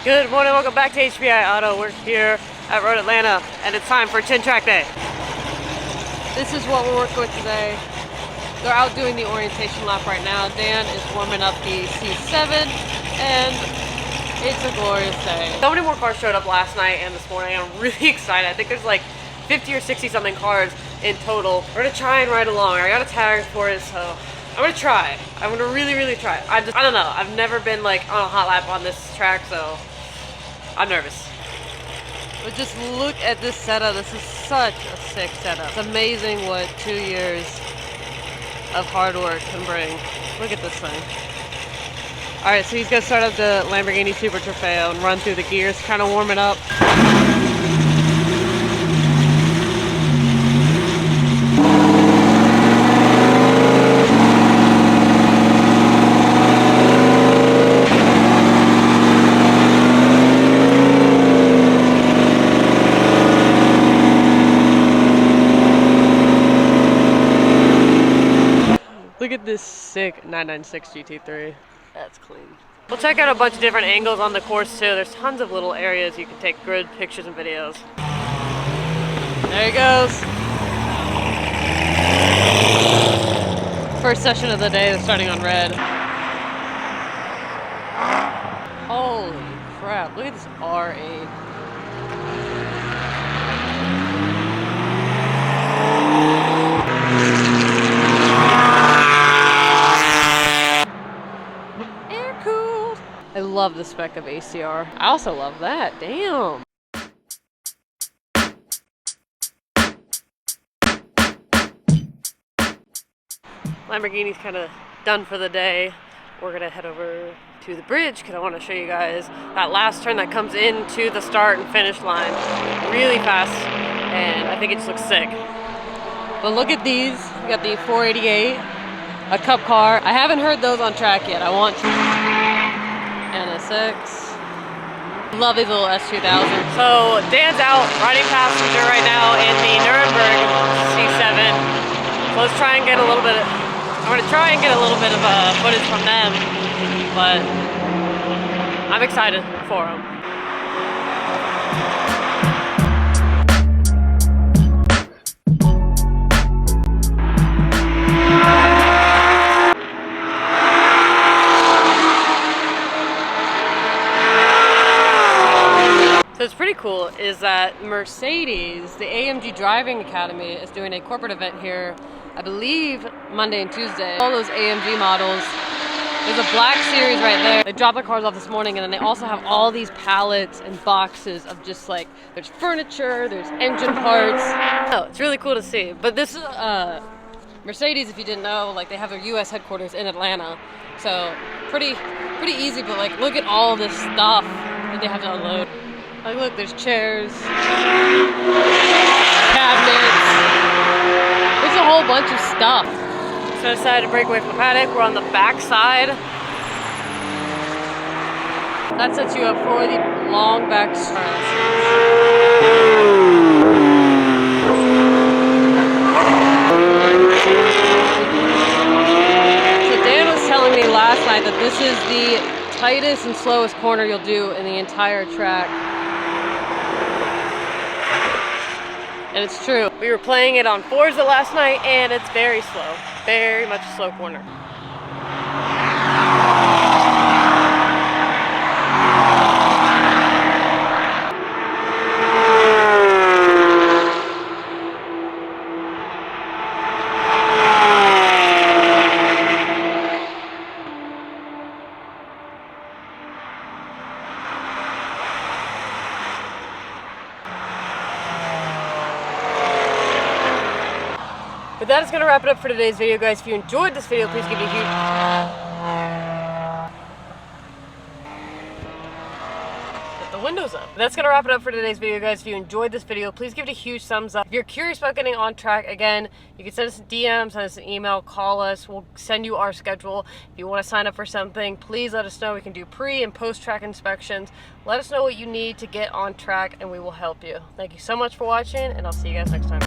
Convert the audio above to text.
Good morning, welcome back to HBI Auto. We're here at Road Atlanta and it's time for Chin Track Day. This is what we're working with today. They're out doing the orientation lap right now. Dan is warming up the C7 and it's a glorious day. So many more cars showed up last night and this morning. I'm really excited. I think there's like 50 or 60 something cars in total. We're gonna try and ride along. I got a tag for it, so I'm gonna try. I'm gonna really try. I don't know. I've never been like on a hot lap on this track, so I'm nervous. But just look at this setup. This is such a sick setup. It's amazing what 2 years of hard work can bring. Look at this thing. All right, so he's gonna start up the Lamborghini Super Trofeo and run through the gears, kind of warming up. Look at this sick 996 GT3. That's clean. We'll check out a bunch of different angles on the course too. There's tons of little areas you can take good pictures and videos. There he goes. First session of the day, they're starting on red. Holy crap, look at this R8. I love the spec of ACR. I also love that. Damn. Lamborghini's kind of done for the day. We're gonna head over to the bridge because I want to show you guys that last turn that comes into the start and finish line really fast, and I think it just looks sick. But look at these. We got the 488, a cup car. I haven't heard those on track yet. I want to. NSX. Love these little S2000. So Dan's out riding passenger right now in the Nuremberg C7. So let's try and get a little bit. I'm gonna try and get a little bit of footage from them, but I'm excited for them. So it's pretty cool is that Mercedes, the AMG Driving Academy, is doing a corporate event here, I believe Monday and Tuesday. All those AMG models. There's a black series right there. They dropped their cars off this morning, and then they also have all these pallets and boxes of just like, there's furniture, there's engine parts. Oh, it's really cool to see. But this is Mercedes, if you didn't know, like they have their US headquarters in Atlanta. So pretty easy, but like look at all this stuff that they have to unload. Like look, there's chairs, cabinets, there's a whole bunch of stuff. So I decided to break away from the paddock. We're on the back side. That sets you up for the long back strut. So Dan was telling me last night that this is the tightest and slowest corner you'll do in the entire track. And it's true. We were playing it on Forza last night and it's very slow. Very much a slow corner. But that is going to wrap it up for today's video, guys. If you enjoyed this video, please give it a huge... Get the windows up. That's going to wrap it up for today's video, guys. If you enjoyed this video, please give it a huge thumbs up. If you're curious about getting on track, again, you can send us a DM, send us an email, call us. We'll send you our schedule. If you want to sign up for something, please let us know. We can do pre- and post-track inspections. Let us know what you need to get on track, and we will help you. Thank you so much for watching, and I'll see you guys next time.